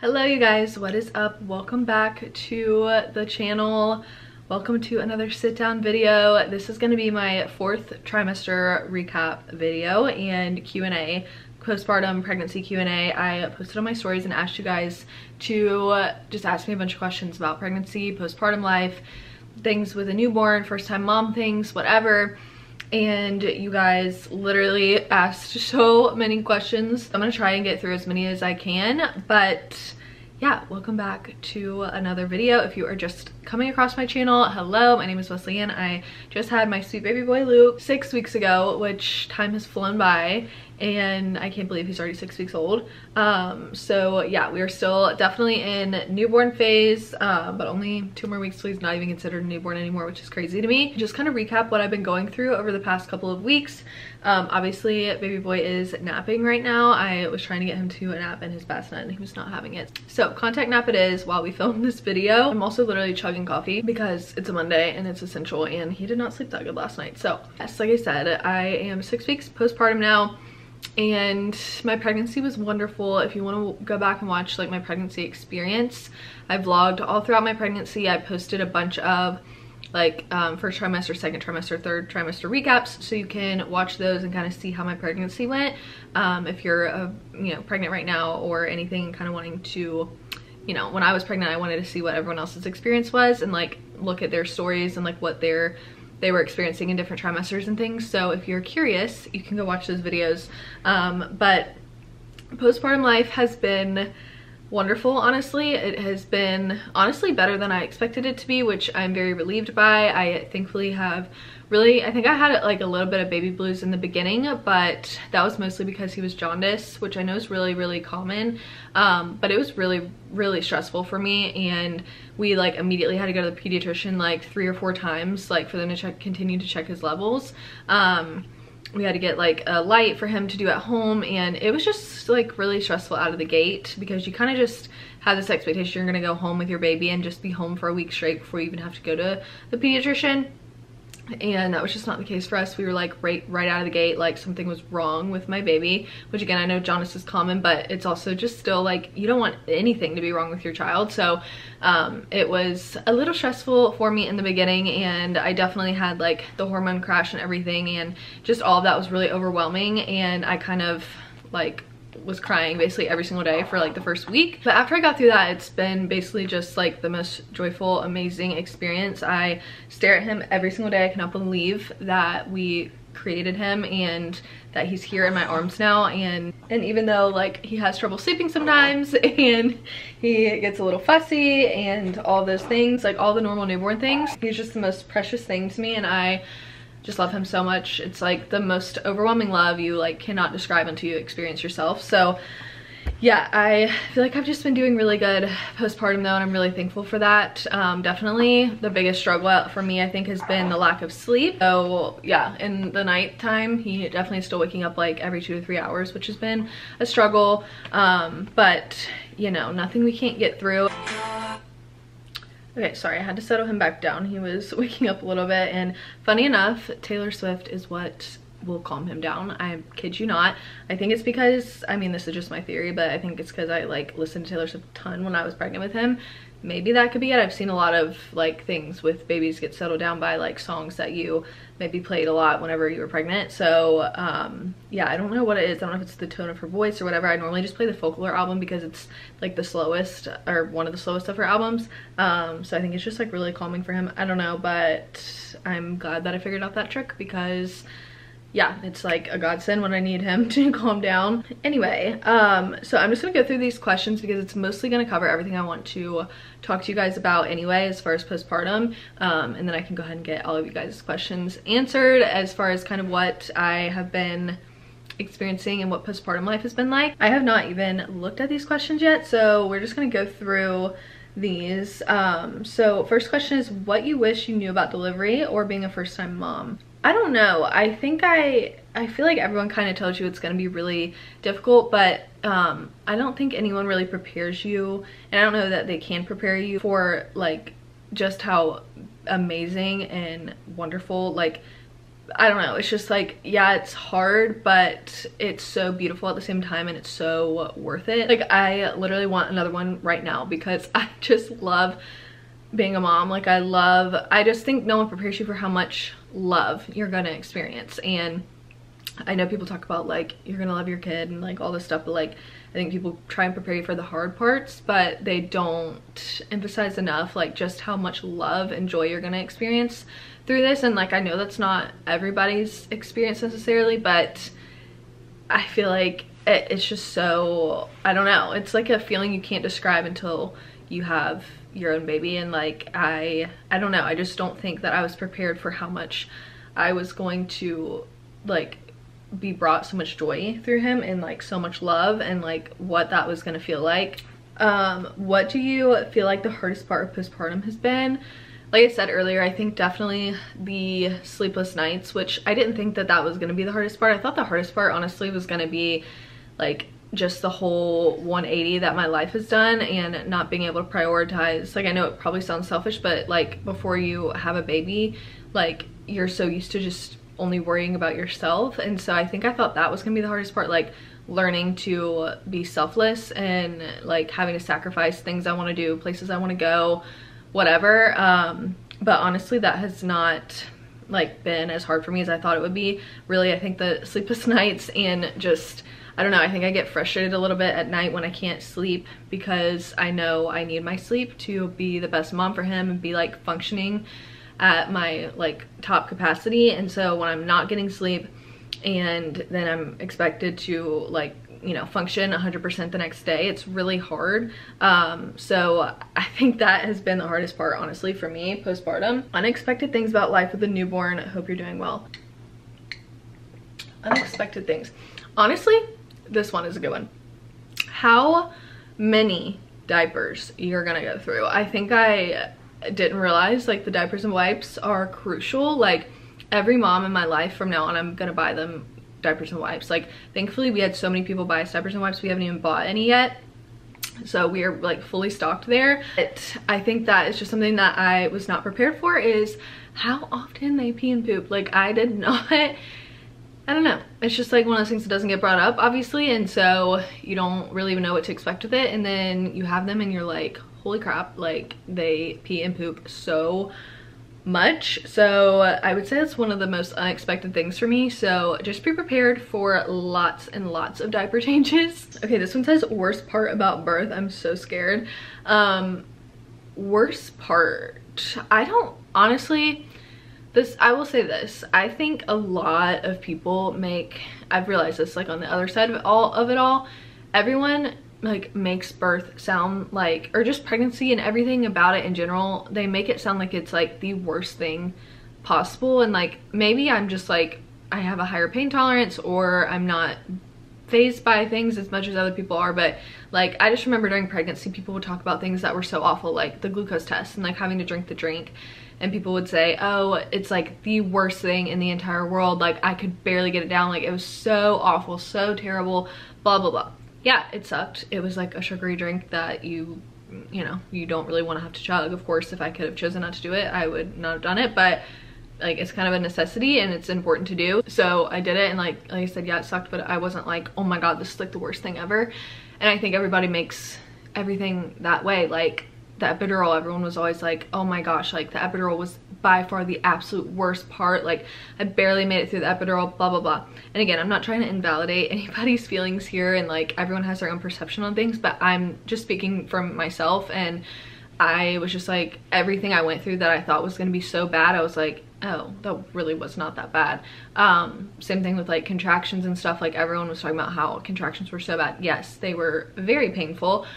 Hello you guys, what is up? Welcome back to the channel. Welcome to another sit down video. This is going to be my 4th trimester recap video and Q&A, postpartum pregnancy Q&A. I posted on my stories and asked you guys to just ask me a bunch of questions about pregnancy, postpartum life, things with a newborn, first time mom things, whatever. And you guys literally asked so many questions. I'm gonna try and get through as many as I can, but yeah, welcome back to another video. If you are just coming across my channel, hello, my name is Wessli-Ann. I just had my sweet baby boy Luke 6 weeks ago, which time has flown by and I can't believe he's already 6 weeks old. So yeah, we are still definitely in newborn phase, but only 2 more weeks till he's not even considered a newborn anymore, which is crazy to me. Just kind of recap what I've been going through over the past couple of weeks. Obviously baby boy is napping right now. I was trying to get him to a nap in his bassinet and he was not having it. So contact nap it is while we film this video. I'm also literally chugging coffee because it's a Monday and it's essential, and he did not sleep that good last night. So yes, like I said, I am 6 weeks postpartum now. And my pregnancy was wonderful. If you want to go back and watch like my pregnancy experience, I vlogged all throughout my pregnancy. I posted a bunch of like first trimester, second trimester, third trimester recaps, so you can watch those and kind of see how my pregnancy went. If you're pregnant right now or anything, kind of wanting to, when I was pregnant, I wanted to see what everyone else's experience was and like look at their stories and like what they were experiencing in different trimesters and things. So if you're curious, you can go watch those videos. But postpartum life has been wonderful, honestly. It has been honestly better than I expected it to be, which I'm very relieved by. I thankfully have I think I had like a little bit of baby blues in the beginning, but that was mostly because he was jaundiced, which I know is really common. But it was really stressful for me, and we like immediately had to go to the pediatrician like 3 or 4 times, like for them to continue to check his levels. We had to get like a light for him to do at home, and it was just like really stressful out of the gate because you kind of just have this expectation you're gonna go home with your baby and just be home for a week straight before you even have to go to the pediatrician. And that was just not the case for us. We were like right out of the gate, like something was wrong with my baby, which again, I know jaundice is common, but it's also just still like you don't want anything to be wrong with your child. So it was a little stressful for me in the beginning, and I definitely had like the hormone crash and everything, and just all of that was really overwhelming, and I kind of like was crying basically every single day for like the first week. But after I got through that, it's been basically just like the most joyful, amazing experience. I stare at him every single day. I cannot believe that we created him and that he's here in my arms now. And even though like he has trouble sleeping sometimes and he gets a little fussy and all those things, like all the normal newborn things, he's just the most precious thing to me, and I just love him so much. It's like the most overwhelming love you like cannot describe until you experience yourself. So yeah, I feel like I've just been doing really good postpartum though, and I'm really thankful for that. Definitely the biggest struggle for me, I think, has been the lack of sleep. So yeah, in the nighttime he definitely is still waking up like every 2 to 3 hours, which has been a struggle. But nothing we can't get through. Okay, sorry, I had to settle him back down. He was waking up a little bit, and funny enough, Taylor Swift is what will calm him down. I kid you not. I think it's because, I mean, this is just my theory, but I think it's because I like listened to Taylor Swift a ton when I was pregnant with him. Maybe that could be it. I've seen a lot of like things with babies get settled down by like songs that you maybe played a lot whenever you were pregnant. So yeah, I don't know what it is. I don't know if it's the tone of her voice or whatever. I normally just play the Folklore album because it's like the slowest, or one of the slowest of her albums. So I think it's just like really calming for him. I don't know, but I'm glad that I figured out that trick because yeah, it's like a godsend when I need him to calm down. Anyway, so I'm just gonna go through these questions because it's mostly gonna cover everything I want to talk to you guys about anyway as far as postpartum, and then I can go ahead and get all of you guys' questions answered as far as kind of what I have been experiencing and what postpartum life has been like. I have not even looked at these questions yet, so we're just gonna go through these. So first question is what you wish you knew about delivery or being a first-time mom. I don't know. I think I feel like everyone kind of tells you it's going to be really difficult, but I don't think anyone really prepares you, and I don't know that they can prepare you for like just how amazing and wonderful like I don't know, it's just like, yeah, it's hard, but it's so beautiful at the same time, and it's so worth it. Like, I literally want another one right now because I just love being a mom. Like, I just think no one prepares you for how much love you're gonna experience. And I know people talk about like, you're gonna love your kid and like all this stuff, but like, I think people try and prepare you for the hard parts, but they don't emphasize enough like just how much love and joy you're gonna experience through this. And like, I know that's not everybody's experience necessarily, but I feel like it's just so, I don't know, it's like a feeling you can't describe until you have your own baby. And like, I don't know, I just don't think that I was prepared for how much I was going to like be brought so much joy through him, and like so much love, and like what that was gonna feel like. What do you feel like the hardest part of postpartum has been? Like I said earlier, I think definitely the sleepless nights, which I didn't think that that was gonna be the hardest part. I thought the hardest part honestly was gonna be like just the whole 180 that my life has done, and not being able to prioritize. Like, I know it probably sounds selfish, but like before you have a baby, like you're so used to just only worrying about yourself. And so I think I thought that was gonna be the hardest part, like learning to be selfless and like having to sacrifice things I want to do, places I want to go, whatever. But honestly, that has not like been as hard for me as I thought it would be. Really, I think the sleepless nights, and just, I don't know, I think I get frustrated a little bit at night when I can't sleep, because I know I need my sleep to be the best mom for him and be like functioning at my like top capacity. And so when I'm not getting sleep, and then I'm expected to like, you know, function 100% the next day, it's really hard. So I think that has been the hardest part, honestly, for me postpartum. Unexpected things about life with a newborn. I hope you're doing well. Unexpected things. Honestly, this one is a good one. How many diapers you're gonna go through. I think I didn't realize like the diapers and wipes are crucial. Like, every mom in my life from now on, I'm gonna buy them diapers and wipes. Like, thankfully we had so many people buy us diapers and wipes, we haven't even bought any yet, so we are like fully stocked there. But I think that is just something that I was not prepared for, is how often they pee and poop. Like, I did not, I don't know, it's just like one of those things that doesn't get brought up, obviously, and so you don't really even know what to expect with it. And then you have them and you're like, holy crap, like they pee and poop so much. So I would say that's one of the most unexpected things for me. So just be prepared for lots and lots of diaper changes. Okay, this one says worst part about birth. I'm so scared. Worst part, I don't honestly, I will say this, I think a lot of people I've realized this, like on the other side of it all, everyone like makes birth sound like, or just pregnancy and everything about it in general, they make it sound like it's like the worst thing possible. And like, maybe I'm just like, I have a higher pain tolerance, or I'm not phased by things as much as other people are, but like, I just remember during pregnancy people would talk about things that were so awful, like the glucose test and like having to drink the drink, and people would say, oh, it's like the worst thing in the entire world, like I could barely get it down, like it was so awful, so terrible, blah blah blah. Yeah, it sucked. It was like a sugary drink that you know, you don't really want to have to chug. Of course, if I could have chosen not to do it, I would not have done it, but like, it's kind of a necessity and it's important to do. So I did it, and like I said, yeah, it sucked, but I wasn't like, oh my god, this is like the worst thing ever. And I think everybody makes everything that way. Like the epidural, everyone was always like, oh my gosh, like the epidural was by far the absolute worst part, like I barely made it through the epidural, blah blah blah. And again, I'm not trying to invalidate anybody's feelings here, and like everyone has their own perception on things, but I'm just speaking from myself. And I was just like, everything I went through that I thought was gonna be so bad, I was like, oh, that really was not that bad. Same thing with like contractions and stuff. Like, everyone was talking about how contractions were so bad. Yes, they were very painful,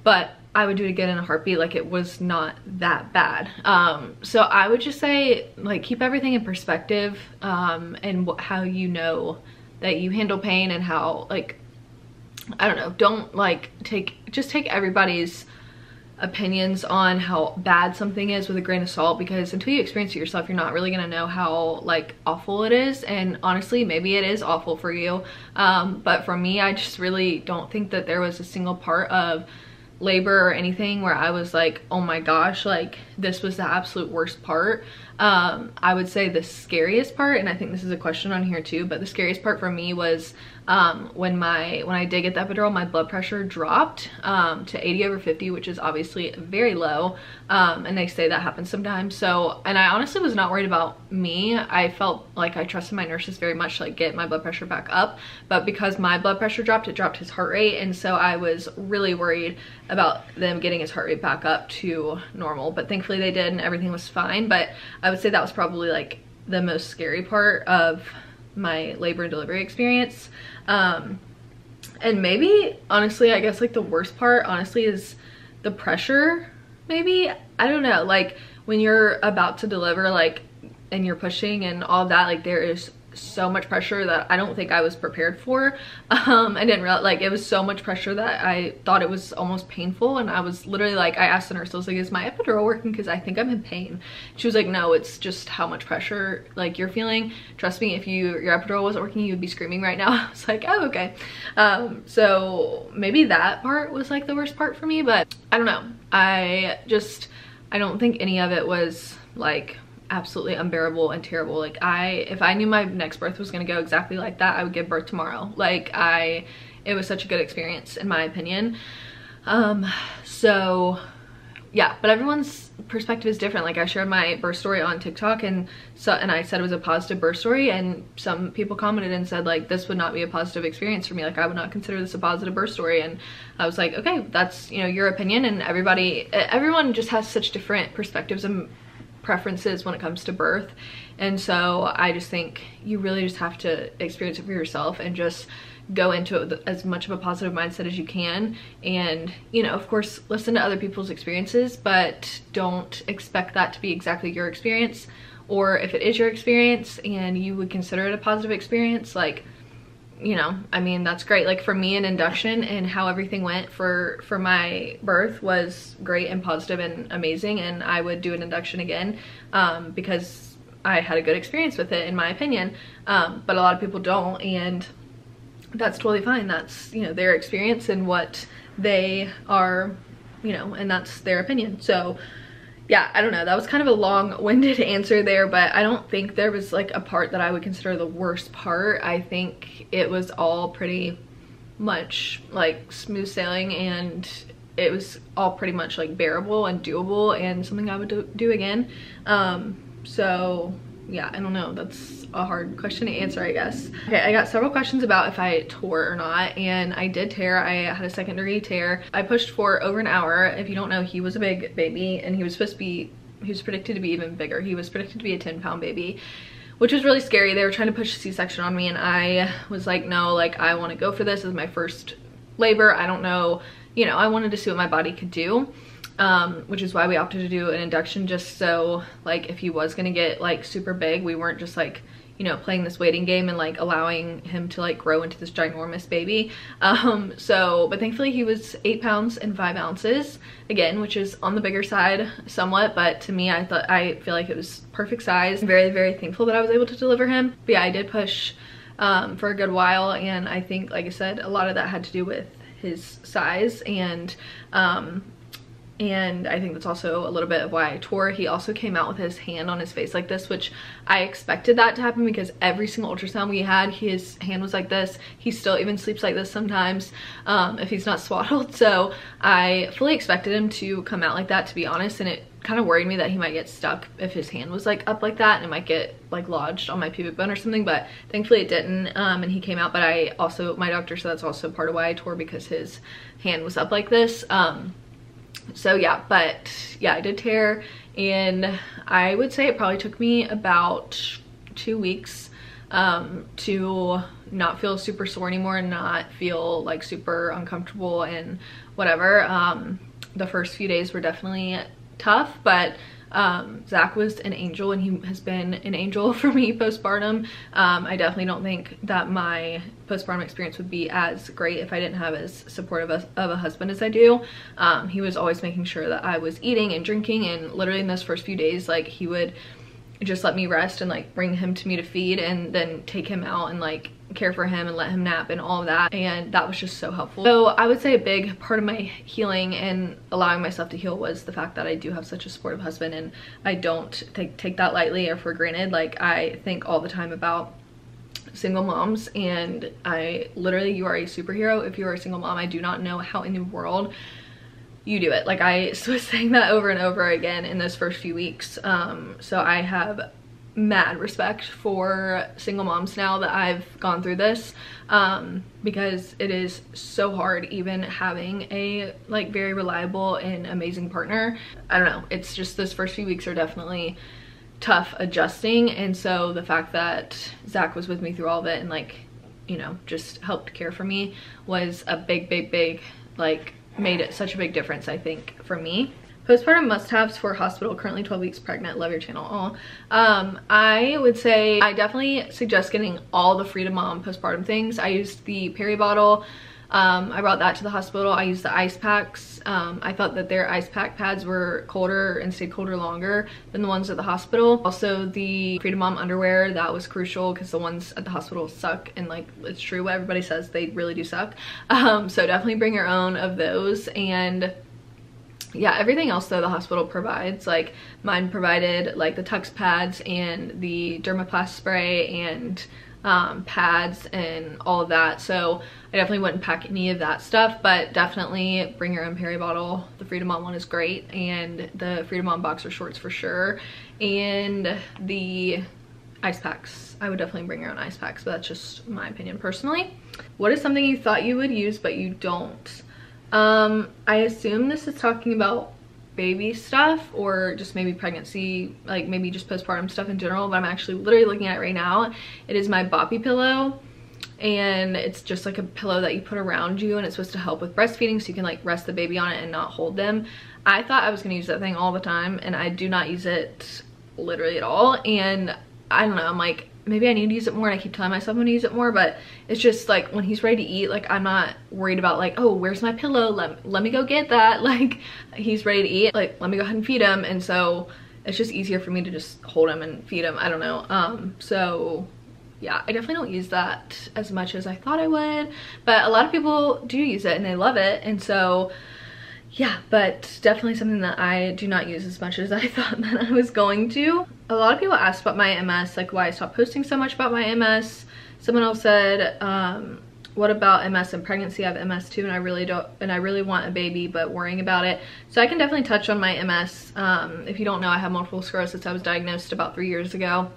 but I would do it again in a heartbeat. Like, it was not that bad. So I would just say, like, keep everything in perspective, and how you know that you handle pain, and how, like, I don't know, don't like take everybody's opinions on how bad something is with a grain of salt, because until you experience it yourself, you're not really gonna know how like awful it is. And honestly, maybe it is awful for you, but for me, I just really don't think that there was a single part of labor or anything where I was like, oh my gosh, like this was the absolute worst part. I would say the scariest part, and I think this is a question on here too, but the scariest part for me was when I did get the epidural, my blood pressure dropped to 80/50, which is obviously very low, and they say that happens sometimes. So, and I honestly was not worried about me. I felt like I trusted my nurses very much to like get my blood pressure back up, but because my blood pressure dropped, it dropped his heart rate, and so I was really worried about them getting his heart rate back up to normal, but thankfully they did and everything was fine. But I would say that was probably like the most scary part of my labor and delivery experience. And maybe honestly, I guess like the worst part honestly is the pressure. Maybe, I don't know, like when you're about to deliver, like, and you're pushing and all that, like there is so much pressure that I don't think I was prepared for. I didn't realize, like, it was so much pressure that I thought it was almost painful, and I was literally like, I asked the nurse, I was like, is my epidural working, because I think I'm in pain. She was like, no, it's just how much pressure like you're feeling. Trust me, if your epidural wasn't working, you would be screaming right now. I was like, oh, okay. So maybe that part was like the worst part for me, but I don't know, I don't think any of it was like absolutely unbearable and terrible. Like if I knew my next birth was gonna go exactly like that, I would give birth tomorrow. Like it was such a good experience in my opinion. So yeah, but everyone's perspective is different. Like I shared my birth story on TikTok, and I said it was a positive birth story, and some people commented and said like, this would not be a positive experience for me. Like I would not consider this a positive birth story. And I was like, okay, that's, you know, your opinion, and everyone just has such different perspectives and preferences when it comes to birth. And so I just think you really just have to experience it for yourself and just go into it with as much of a positive mindset as you can. And, you know, of course, listen to other people's experiences, but don't expect that to be exactly your experience. Or if it is your experience and you would consider it a positive experience, like, you know, I mean, that's great. Like for me, an induction and how everything went for my birth was great and positive and amazing, and I would do an induction again because I had a good experience with it in my opinion. But a lot of people don't, and that's totally fine. That's, you know, their experience and what they are, you know, and that's their opinion. So yeah, I don't know, that was kind of a long-winded answer there, but I don't think there was like a part that I would consider the worst part. I think it was all pretty much like smooth sailing, and it was all pretty much like bearable and doable and something I would do again. So yeah, I don't know, that's a hard question to answer, I guess. Okay, I got several questions about if I tore or not, and I did tear. I had a second-degree tear. I pushed for over an hour. If you don't know, he was a big baby, and he was predicted to be even bigger. He was predicted to be a 10-pound baby, which was really scary. They were trying to push a C-section on me, and I was like, no, like I want to go for this. This is my first labor. I don't know, you know, I wanted to see what my body could do. Which is why we opted to do an induction, just so like if he was gonna get like super big, we weren't just like, you know, playing this waiting game and like allowing him to like grow into this ginormous baby. But thankfully he was 8 pounds and 5 ounces again, which is on the bigger side somewhat, but to me, I feel like it was perfect size. I'm very, very thankful that I was able to deliver him. But yeah, I did push for a good while, and I think, like I said, a lot of that had to do with his size, and I think that's also a little bit of why I tore. He also came out with his hand on his face like this, which I expected that to happen because every single ultrasound we had, his hand was like this. He still even sleeps like this sometimes if he's not swaddled. So I fully expected him to come out like that, to be honest, and it kind of worried me that he might get stuck if his hand was like up like that, and it might get like lodged on my pubic bone or something, but thankfully it didn't. And he came out, but my doctor said that's also part of why I tore, because his hand was up like this. So yeah, but yeah, I did tear, and I would say it probably took me about 2 weeks to not feel super sore anymore and not feel like super uncomfortable and whatever. The first few days were definitely tough, but Zach was an angel, and he has been an angel for me postpartum. I definitely don't think that my postpartum experience would be as great if I didn't have as supportive of a husband as I do. He was always making sure that I was eating and drinking, and literally in those first few days, like he would just let me rest and like bring him to me to feed, and then take him out and like care for him and let him nap and all of that, and that was just so helpful. So I would say a big part of my healing and allowing myself to heal was the fact that I do have such a supportive husband, and I don't take that lightly or for granted. Like, I think all the time about single moms, and I literally, you are a superhero if you are a single mom. I do not know how in the world you do it. Like, I was saying that over and over again in those first few weeks. So I have mad respect for single moms now that I've gone through this, because it is so hard even having a like very reliable and amazing partner. I don't know, it's just those first few weeks are definitely tough adjusting, and so the fact that Zach was with me through all of it and like, you know, just helped care for me was a big like made it such a big difference, I think, for me. Postpartum must-haves for hospital, currently 12 weeks pregnant. Love your channel. I would say I definitely suggest getting all the Freedom Mom postpartum things. I used the peri bottle. I brought that to the hospital. I used the ice packs. I thought that their ice pack pads were colder and stayed colder longer than the ones at the hospital. Also, the Freedom Mom underwear, that was crucial because the ones at the hospital suck, and like, it's true what everybody says, they really do suck. So definitely bring your own of those. And yeah, everything else though the hospital provides, like mine provided like the Tux pads and the Dermaplast spray and pads and all of that. So I definitely wouldn't pack any of that stuff, but definitely bring your own peri bottle. The Freedom Mom one is great, and the Freedom Mom boxer shorts for sure, and the ice packs. I would definitely bring your own ice packs, but that's just my opinion personally. What is something you thought you would use but you don't? I assume this is talking about baby stuff or just maybe pregnancy, like maybe just postpartum stuff in general, but I'm actually literally looking at it right now. It is my Boppy pillow, and it's just like a pillow that you put around you, and it's supposed to help with breastfeeding, so you can like rest the baby on it and not hold them. I thought I was gonna use that thing all the time, and I do not use it literally at all, and I don't know, I'm like, maybe I need to use it more, and I keep telling myself I'm gonna use it more, but it's just like when he's ready to eat, like I'm not worried about like, oh, where's my pillow, let me go get that. Like, he's ready to eat, like let me go ahead and feed him, and so it's just easier for me to just hold him and feed him. I don't know. So yeah, I definitely don't use that as much as I thought I would, but a lot of people do use it and they love it, and so yeah, but definitely something that I do not use as much as I thought that I was going to. A lot of people asked about my MS, like why I stopped posting so much about my MS. Someone else said, what about MS and pregnancy? I have MS too, and I really want a baby, but worrying about it. So I can definitely touch on my MS. If you don't know, I have multiple sclerosis. I was diagnosed about 3 years ago,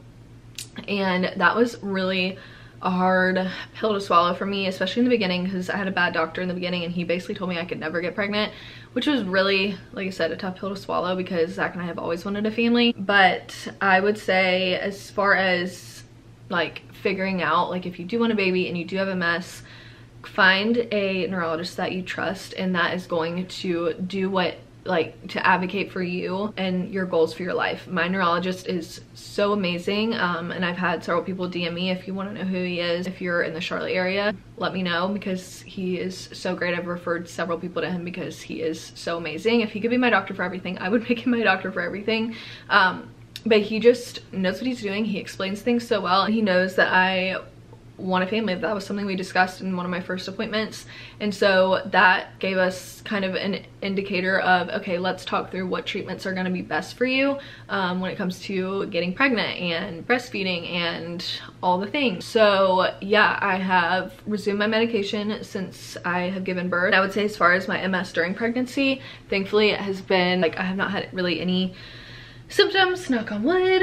and that was really a hard pill to swallow for me, especially in the beginning, because I had a bad doctor in the beginning and he basically told me I could never get pregnant, which was really, like I said, a tough pill to swallow because Zach and I have always wanted a family. But I would say, as far as like figuring out, like if you do want a baby and you do have MS, find a neurologist that you trust and that is going to do what, like, to advocate for you and your goals for your life. My neurologist is so amazing, and I've had several people DM me. If you want to know who he is, if you're in the Charlotte area, let me know, because he is so great. I've referred several people to him because he is so amazing. If he could be my doctor for everything, I would make him my doctor for everything. But he just knows what he's doing. He explains things so well, and he knows that I want a family. That was something we discussed in one of my first appointments, and so that gave us kind of an indicator of, okay, let's talk through what treatments are going to be best for you when it comes to getting pregnant and breastfeeding and all the things. So yeah, I have resumed my medication since I have given birth. I would say, as far as my MS during pregnancy, thankfully it has been like, I have not had really any symptoms, knock on wood,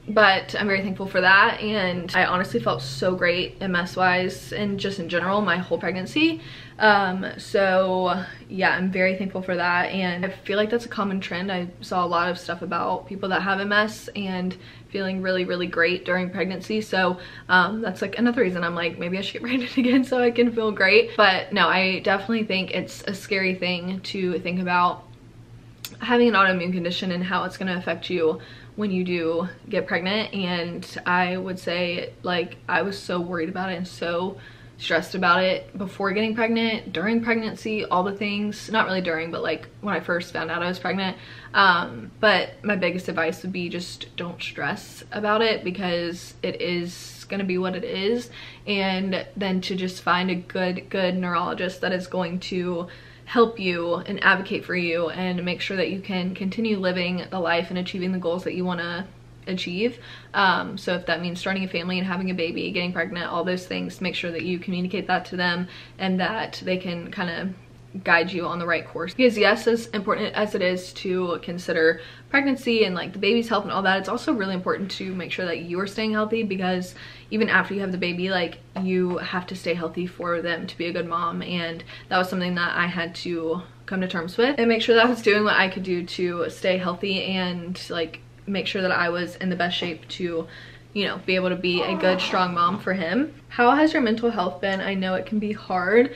but I'm very thankful for that. And I honestly felt so great MS wise and just in general my whole pregnancy. So yeah, I'm very thankful for that, and I feel like that's a common trend. I saw a lot of stuff about people that have MS and feeling really great during pregnancy, so that's like another reason I'm like, maybe I should get pregnant again so I can feel great. But no, I definitely think it's a scary thing to think about, having an autoimmune condition and how it's going to affect you when you do get pregnant. And I would say, like, I was so worried about it and so stressed about it before getting pregnant, during pregnancy, all the things. Not really during, but like when I first found out I was pregnant. But my biggest advice would be just don't stress about it, because it is gonna be what it is. And then to just find a good neurologist that is going to help you and advocate for you and make sure that you can continue living the life and achieving the goals that you want to achieve. So if that means starting a family and having a baby, getting pregnant, all those things, make sure that you communicate that to them and that they can kind of guide you on the right course. Because yes, as important as it is to consider pregnancy and like the baby's health and all that, it's also really important to make sure that you are staying healthy, because even after you have the baby, like you have to stay healthy for them to be a good mom. And that was something that I had to come to terms with and make sure that I was doing what I could do to stay healthy and like make sure that I was in the best shape to, you know, be able to be a good, strong mom for him. How has your mental health been? I know it can be hard.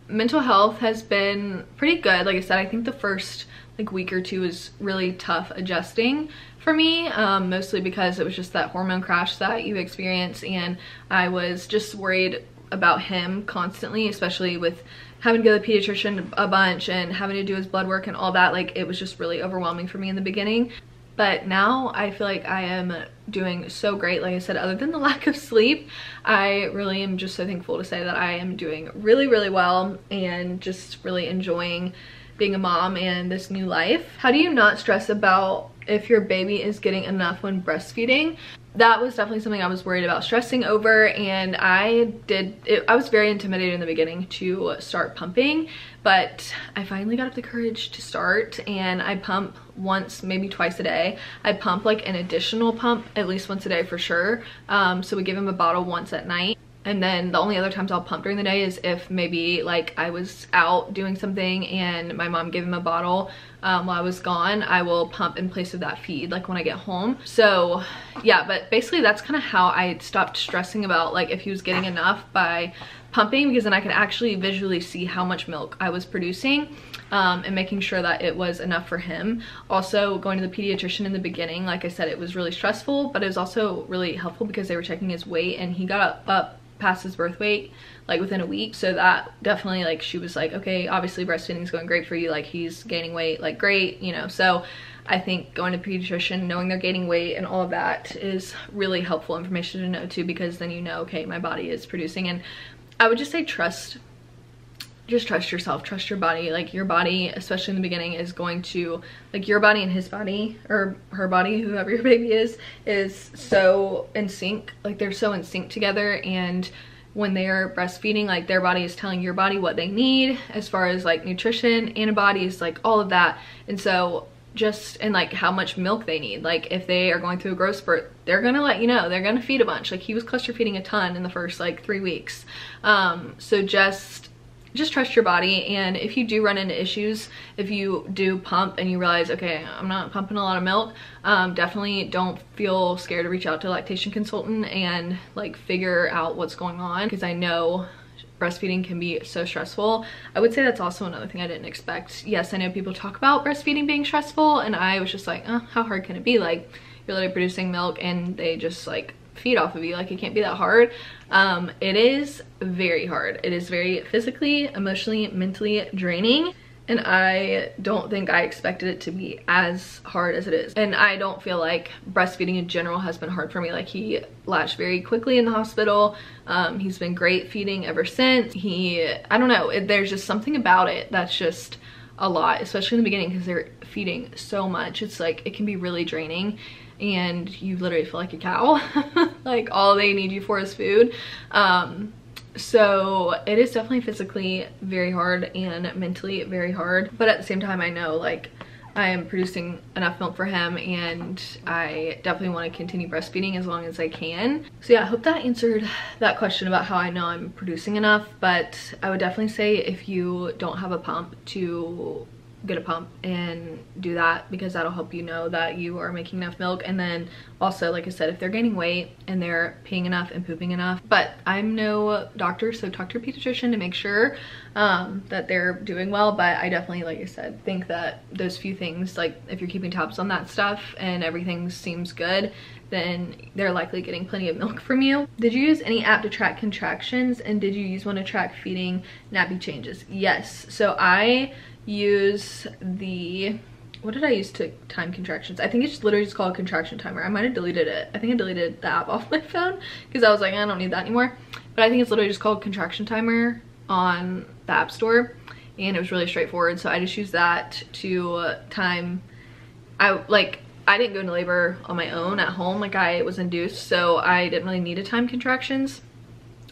Mental health has been pretty good. Like I said, I think the first like week or two was really tough adjusting for me, mostly because it was just that hormone crash that you experience, and I was just worried about him constantly, especially with having to go to the pediatrician a bunch and having to do his blood work and all that. Like it was just really overwhelming for me in the beginning. But now I feel like I am doing so great. Like I said, other than the lack of sleep, I really am just so thankful to say that I am doing really, really well and just really enjoying being a mom and this new life. How do you not stress about if your baby is getting enough when breastfeeding? That was definitely something I was worried about stressing over, and I was very intimidated in the beginning to start pumping, but I finally got up the courage to start, and I pump once, maybe twice a day. I pump like an additional pump at least once a day for sure. So we give him a bottle once at night. And then the only other times I'll pump during the day is if maybe like I was out doing something and my mom gave him a bottle while I was gone, I will pump in place of that feed like when I get home. So yeah, but basically that's kind of how I stopped stressing about like if he was getting enough by pumping, because then I could actually visually see how much milk I was producing. And making sure that it was enough for him. Also going to the pediatrician in the beginning, like I said, it was really stressful, but it was also really helpful because they were checking his weight, and he got up past his birth weight like within a week. So that definitely, like, she was like, okay, obviously breastfeeding is going great for you, like he's gaining weight, like great, you know. So I think going to the pediatrician, knowing they're gaining weight and all of that is really helpful information to know too, because then you know, okay, my body is producing. And I would just say just trust yourself, trust your body. Like your body, especially in the beginning, is going to, like your body and his body, or her body, whoever your baby is so in sync. Like they're so in sync together, and when they are breastfeeding, like their body is telling your body what they need as far as like nutrition, antibodies, like all of that. And so and like how much milk they need. Like if they are going through a growth spurt, they're gonna let you know, they're gonna feed a bunch. Like he was cluster feeding a ton in the first like 3 weeks. So just trust your body. And if you do run into issues, if you do pump and you realize, okay, I'm not pumping a lot of milk, definitely don't feel scared to reach out to a lactation consultant and like figure out what's going on, because I know breastfeeding can be so stressful. I would say that's also another thing I didn't expect. Yes, I know people talk about breastfeeding being stressful, and I was just like, how hard can it be? Like you're literally producing milk and they just like feed off of you, like it can't be that hard. It is very hard. It is very physically, emotionally, mentally draining, and I don't think I expected it to be as hard as it is. And I don't feel like breastfeeding in general has been hard for me. Like he latched very quickly in the hospital. He's been great feeding ever since. I don't know, there's just something about it that's just a lot, especially in the beginning, because they're feeding so much. It's like it can be really draining, and you literally feel like a cow. Like all they need you for is food. So it is definitely physically very hard and mentally very hard, but at the same time I know like I am producing enough milk for him, and I definitely want to continue breastfeeding as long as I can. So yeah, I hope that answered that question about how I know I'm producing enough. But I would definitely say if you don't have a pump, to get a pump and do that, because that'll help you know that you are making enough milk. And then also, like I said, if they're gaining weight and they're peeing enough and pooping enough. But I'm no doctor, so talk to your pediatrician to make sure that they're doing well. But I definitely, like I said, think that those few things, like if you're keeping tabs on that stuff and everything seems good, then they're likely getting plenty of milk from you. Did you use any app to track contractions, and did you use one to track feeding nappy changes? Yes. So I use the, what did I use to time contractions? I think it's literally just called contraction timer. I might have deleted it. I think I deleted the app off my phone because I was like, I don't need that anymore. But I think it's literally just called contraction timer on the app store, and it was really straightforward. So I just used that to time. I didn't go into labor on my own at home. Like, I was induced, so I didn't really need to time contractions.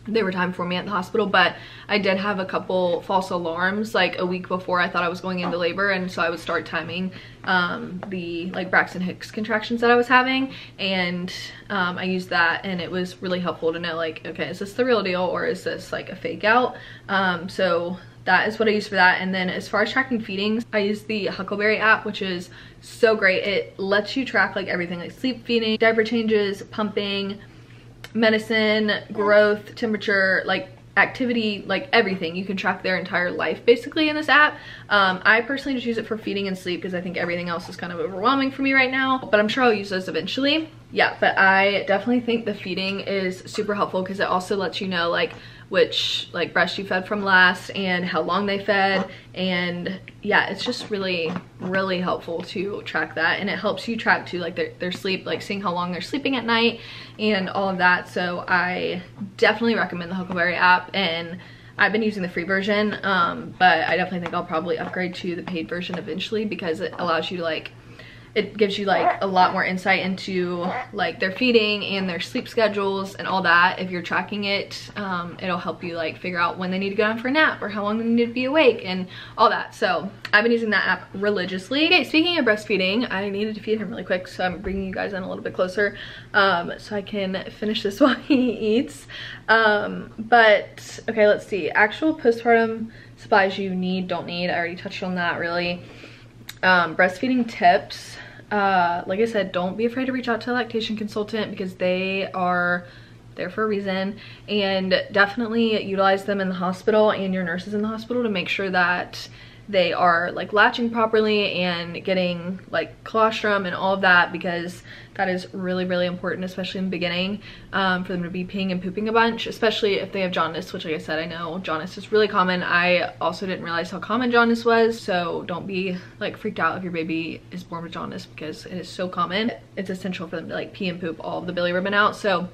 They were timed for me at the hospital, but I did have a couple false alarms like a week before I thought I was going into labor, and so I would start timing the like Braxton Hicks contractions that I was having, and I used that, and it was really helpful to know, like, okay, is this the real deal or is this like a fake out? So that is what I use for that. And then as far as tracking feedings, I use the Huckleberry app, which is so great. It lets you track like everything, like sleep, feeding, diaper changes, pumping, medicine, growth, temperature, like activity, like everything. You can track their entire life basically in this app. I personally just use it for feeding and sleep because I think everything else is kind of overwhelming for me right now, but I'm sure I'll use those eventually. Yeah, but I definitely think the feeding is super helpful because it also lets you know like which like breast you fed from last and how long they fed, and yeah, it's just really helpful to track that. And it helps you track too, like their sleep, like seeing how long they're sleeping at night and all of that. So I definitely recommend the Huckleberry app, and I've been using the free version, but I definitely think I'll probably upgrade to the paid version eventually because it allows you to like, it gives you like a lot more insight into like their feeding and their sleep schedules and all that. If you're tracking it, it'll help you like figure out when they need to go down for a nap or how long they need to be awake and all that. So I've been using that app religiously. Okay, speaking of breastfeeding, I needed to feed him really quick, so I'm bringing you guys in a little bit closer so I can finish this while he eats. But okay, let's see. Actual postpartum supplies you need, don't need. I already touched on that really. Breastfeeding tips. Like I said, don't be afraid to reach out to a lactation consultant because they are there for a reason, and definitely utilize them in the hospital and your nurses in the hospital to make sure that they are like latching properly and getting like colostrum and all of that, because that is really important, especially in the beginning, for them to be peeing and pooping a bunch, especially if they have jaundice, which like I said, I know jaundice is really common. I also didn't realize how common jaundice was, so don't be like freaked out if your baby is born with jaundice because it is so common. It's essential for them to like pee and poop all of the bilirubin out, so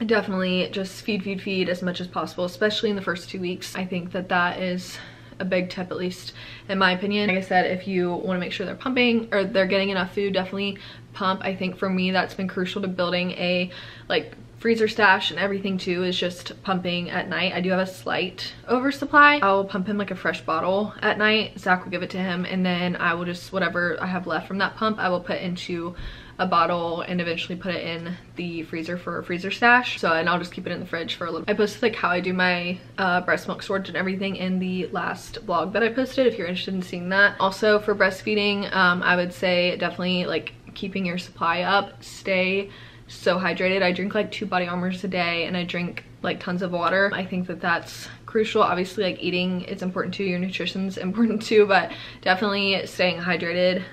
definitely just feed as much as possible, especially in the first 2 weeks. I think that that is a big tip, at least in my opinion. Like I said, if you want to make sure they're pumping or they're getting enough food, definitely pump. I think for me that's been crucial to building a like freezer stash and everything too, is just pumping at night. I do have a slight oversupply. I'll pump him like a fresh bottle at night. Zach will give it to him, and then I will just, whatever I have left from that pump, I will put into a bottle and eventually put it in the freezer for a freezer stash. So, and I'll just keep it in the fridge for a little. I posted like how I do my breast milk storage and everything in the last vlog that I posted if you're interested in seeing that. Also for breastfeeding, I would say definitely like keeping your supply up. Stay so hydrated. I drink like 2 body armors a day, and I drink like tons of water. I think that that's crucial. Obviously like eating is important too, your nutrition's important too, but definitely staying hydrated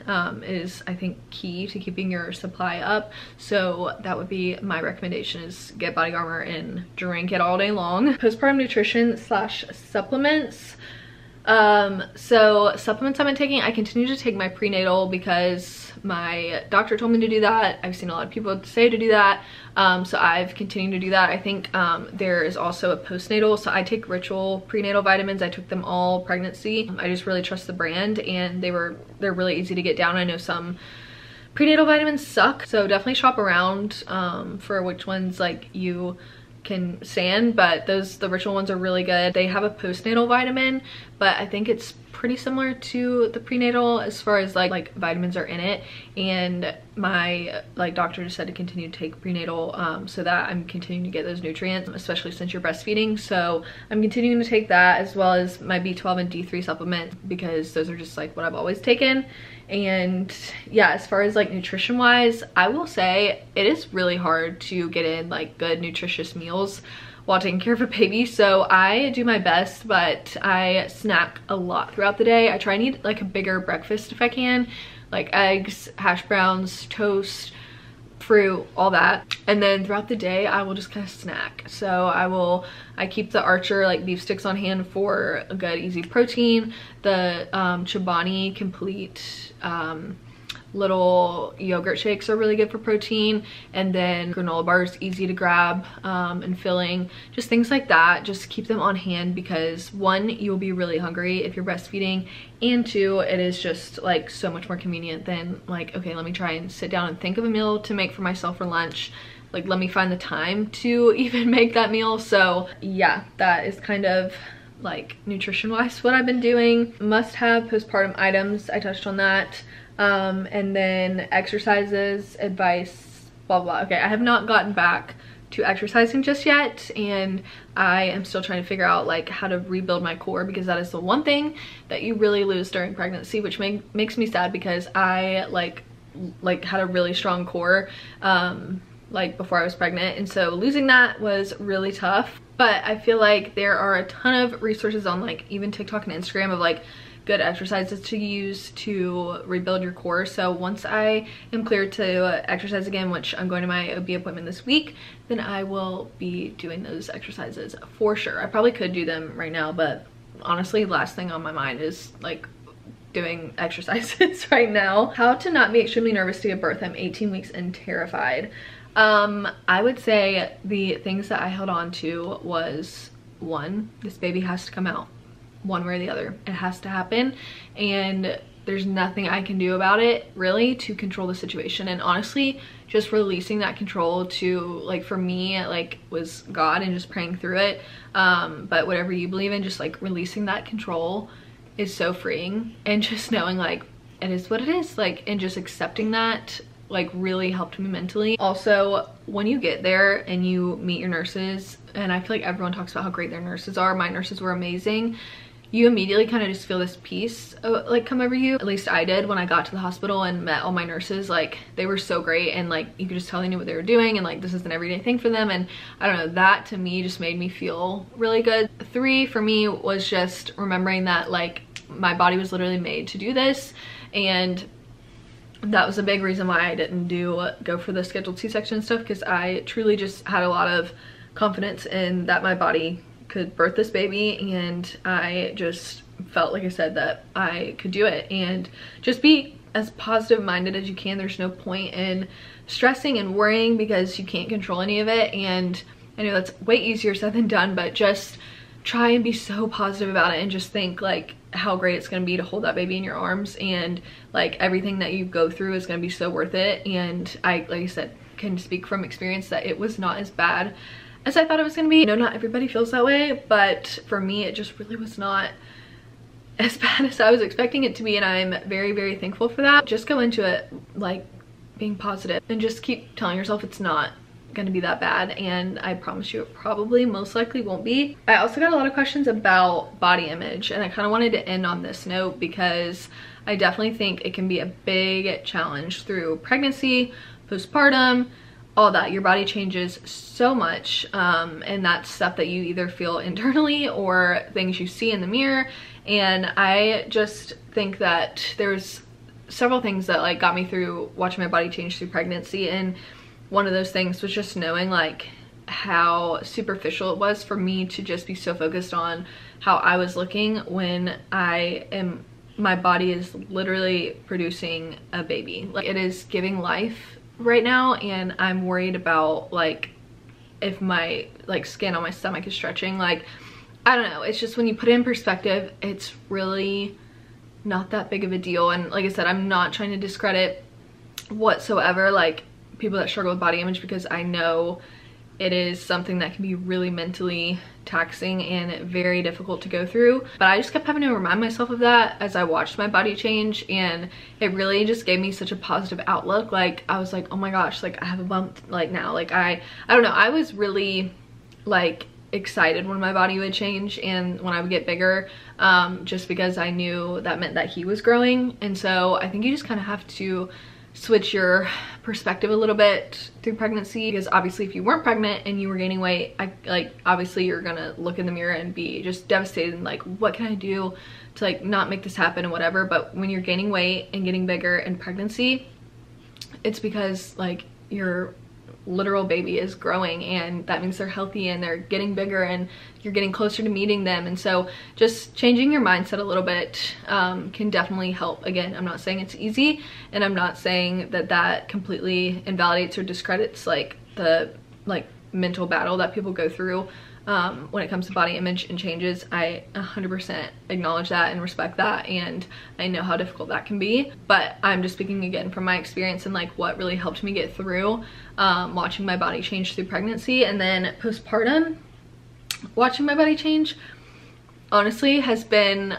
is I think key to keeping your supply up. So that would be my recommendation, is get body armor and drink it all day long. Postpartum nutrition / supplements. So supplements I've been taking, I continue to take my prenatal because my doctor told me to do that. I've seen a lot of people say to do that, so I've continued to do that. I think there is also a postnatal, so I take Ritual prenatal vitamins. I took them all pregnancy. I just really trust the brand, and they're really easy to get down. I know some prenatal vitamins suck, so definitely shop around for which ones like you can stand, but the Ritual ones are really good. They have a postnatal vitamin, but I think it's pretty similar to the prenatal as far as like vitamins are in it. And my doctor just said to continue to take prenatal so that I'm continuing to get those nutrients, especially since you're breastfeeding. So I'm continuing to take that, as well as my B12 and D3 supplement, because those are just like what I've always taken. And yeah, as far as like nutrition wise, I will say it is really hard to get in like good nutritious meals while taking care of a baby. So I do my best, but I snack a lot throughout the day. I try and eat like a bigger breakfast if I can, like eggs, hash browns, toast, fruit, all that. And then throughout the day I will just kind of snack. So I keep the Archer like beef sticks on hand for a good easy protein, the Chobani complete little yogurt shakes are really good for protein, and then granola bars, easy to grab and filling, just things like that. Just keep them on hand, because one, you'll be really hungry if you're breastfeeding, and two, it is just like so much more convenient than like, okay, let me try and sit down and think of a meal to make for myself for lunch. Like, let me find the time to even make that meal. So yeah, that is kind of like nutrition wise what I've been doing. Must have postpartum items, I touched on that. And then exercises, advice, blah blah. Okay, I have not gotten back to exercising just yet, and I am still trying to figure out like how to rebuild my core, because that is the one thing that you really lose during pregnancy, which makes me sad, because I like had a really strong core like before I was pregnant, and so losing that was really tough. But I feel like there are a ton of resources on like even TikTok and Instagram of like good exercises to use to rebuild your core. So once I am cleared to exercise again, which I'm going to my OB appointment this week, then I will be doing those exercises for sure. I probably could do them right now, but honestly, last thing on my mind is like doing exercises right now. How to not be extremely nervous to give birth. I'm 18 weeks and terrified. I would say the things that I held on to was, one, this baby has to come out one way or the other. It has to happen, and there's nothing I can do about it really to control the situation. And honestly, just releasing that control to, like, for me, like, was God and just praying through it. But whatever you believe in, just like releasing that control is so freeing, and just knowing like it is what it is, like, and just accepting that like really helped me mentally. Also, when you get there and you meet your nurses, and I feel like everyone talks about how great their nurses are, my nurses were amazing, you immediately kind of just feel this peace like come over you. At least I did when I got to the hospital and met all my nurses. Like, they were so great, and like you could just tell they knew what they were doing, and like this is an everyday thing for them. And I don't know, that to me just made me feel really good. 3 for me was just remembering that like my body was literally made to do this, and that was a big reason why I didn't go for the scheduled C-section stuff, because I truly just had a lot of confidence in that my body could birth this baby, and I just felt, like I said, that I could do it. And just be as positive minded as you can. There's no point in stressing and worrying, because you can't control any of it. And I know that's way easier said than done, but just try and be so positive about it, and just think like how great it's going to be to hold that baby in your arms, and like everything that you go through is going to be so worth it. And I, like I said, can speak from experience that it was not as bad as I thought it was going to be. I know not everybody feels that way, but for me it just really was not as bad as I was expecting it to be, and I'm very, very thankful for that. Just go into it like being positive, and just keep telling yourself it's not gonna be that bad, and I promise you it probably most likely won't be. I also got a lot of questions about body image, and I kind of wanted to end on this note, because I definitely think it can be a big challenge through pregnancy, postpartum, all that. Your body changes so much, and that's stuff that you either feel internally or things you see in the mirror. And I just think that there's several things that like got me through watching my body change through pregnancy, and one of those things was just knowing like how superficial it was for me to just be so focused on how I was looking, when my body is literally producing a baby. Like, it is giving life right now, and I'm worried about like if my like skin on my stomach is stretching. Like, I don't know, it's just when you put it in perspective, it's really not that big of a deal. And like I said, I'm not trying to discredit whatsoever like people that struggle with body image, because I know it is something that can be really mentally taxing and very difficult to go through. But I just kept having to remind myself of that as I watched my body change, and it really just gave me such a positive outlook. Like I was like, oh my gosh, like I have a bump like now. Like I don't know, I was really like excited when my body would change and when I would get bigger, just because I knew that meant that he was growing. And so I think you just kind of have to switch your perspective a little bit through pregnancy, because obviously if you weren't pregnant and you were gaining weight, obviously you're gonna look in the mirror and be just devastated and like, what can I do to like not make this happen and whatever. But when you're gaining weight and getting bigger in pregnancy, it's because like your literal baby is growing, and that means they're healthy and they're getting bigger and you're getting closer to meeting them. And so just changing your mindset a little bit can definitely help. Again, I'm not saying it's easy, and I'm not saying that that completely invalidates or discredits like the mental battle that people go through when it comes to body image and changes. I 100% acknowledge that and respect that, and I know how difficult that can be. But I'm just speaking again from my experience and like what really helped me get through watching my body change through pregnancy. And then postpartum, watching my body change honestly has been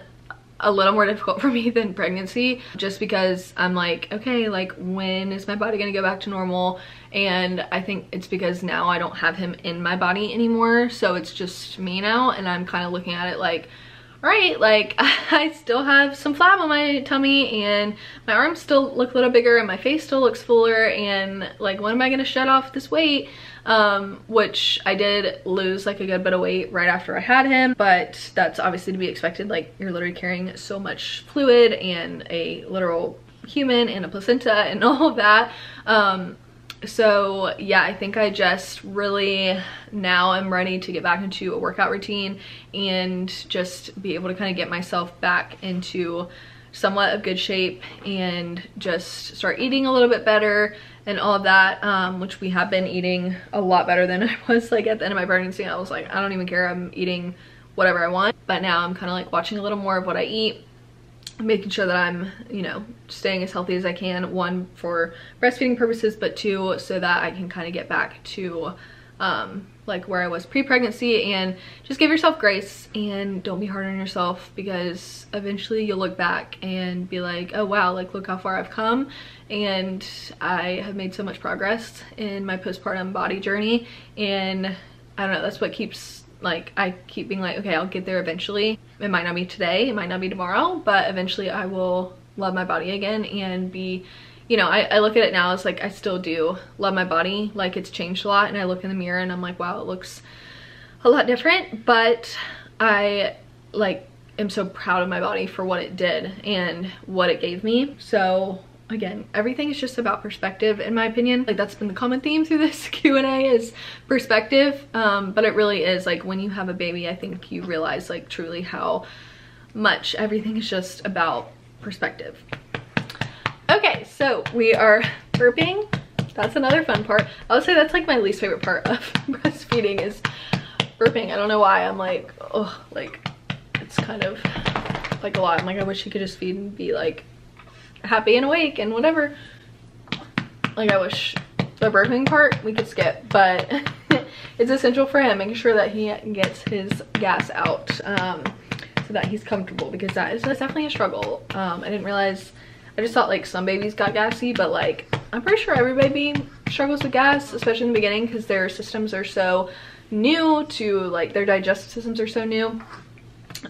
a little more difficult for me than pregnancy, just because I'm like, okay, like when is my body gonna go back to normal? And I think it's because now I don't have him in my body anymore, so it's just me now, and I'm kind of looking at it like, all right, like I still have some flab on my tummy and my arms still look a little bigger and my face still looks fuller, and like when am I gonna shed off this weight? Which I did lose like a good bit of weight right after I had him, but that's obviously to be expected. Like you're literally carrying so much fluid and a literal human and a placenta and all of that. So yeah, I think I just really now I'm ready to get back into a workout routine and just be able to kind of get myself back into somewhat of good shape and just start eating a little bit better and all of that, which we have been eating a lot better than I was like at the end of my pregnancy. I was like, I don't even care, I'm eating whatever I want. But now I'm kind of like watching a little more of what I eat, making sure that I'm, you know, staying as healthy as I can, one for breastfeeding purposes, but two so that I can kind of get back to like where I was pre-pregnancy. And just give yourself grace and don't be hard on yourself, because eventually you'll look back and be like, oh wow, like look how far I've come, and I have made so much progress in my postpartum body journey. And I don't know, that's what keeps, like I keep being like, okay, I'll get there eventually. It might not be today, it might not be tomorrow, but eventually I will love my body again and be, you know, I look at it now as like I still do love my body. Like it's changed a lot, and I look in the mirror and I'm like, wow, it looks a lot different, but I like am so proud of my body for what it did and what it gave me. So again, everything is just about perspective in my opinion. Like that's been the common theme through this Q&A is perspective, but it really is like when you have a baby, I think you realize like truly how much everything is just about perspective. Okay, so we are burping. That's another fun part. I would say that's like my least favorite part of breastfeeding is burping. I don't know why. I'm like, oh, like it's kind of like a lot. I'm like, I wish he could just feed and be like happy and awake and whatever. Like I wish the burping part we could skip, but it's essential for him, making sure that he gets his gas out so that he's comfortable, because that's definitely a struggle. I didn't realize, I just thought like some babies got gassy, but like I'm pretty sure every baby struggles with gas, especially in the beginning, because their systems are so new to, like their digestive systems are so new,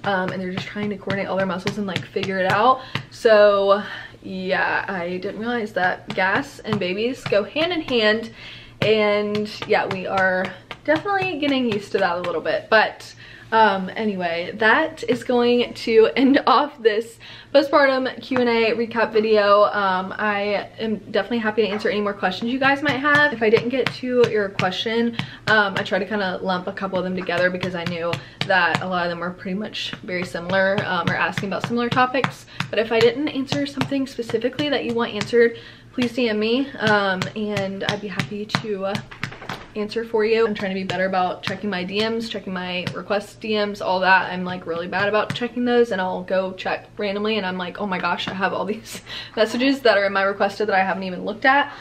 and they're just trying to coordinate all their muscles and like figure it out. So yeah, I didn't realize that gas and babies go hand in hand, and yeah, we are definitely getting used to that a little bit. But anyway, that is going to end off this postpartum Q&A recap video. I am definitely happy to answer any more questions you guys might have. If I didn't get to your question, I tried to kind of lump a couple of them together because I knew that a lot of them were pretty much very similar, or asking about similar topics. But if I didn't answer something specifically that you want answered, please DM me, and I'd be happy to answer for you. I'm trying to be better about checking my DMs, checking my request DMs, all that. I'm like really bad about checking those, and I'll go check randomly and I'm like, oh my gosh, I have all these messages that are in my requested that I haven't even looked at.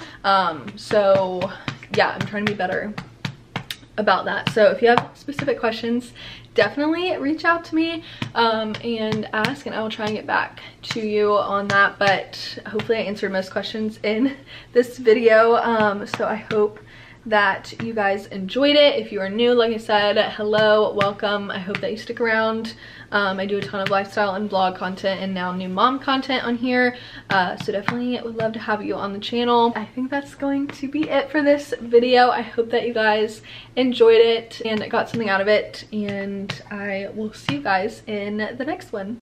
So yeah, I'm trying to be better about that. So if you have specific questions, definitely reach out to me and ask, and I will try and get back to you on that. But hopefully I answered most questions in this video. So I hope that you guys enjoyed it. If you are new, like I said, hello, welcome. I hope that you stick around. I do a ton of lifestyle and vlog content and now new mom content on here, so definitely would love to have you on the channel. I think that's going to be it for this video. I hope that you guys enjoyed it and got something out of it, and I will see you guys in the next one.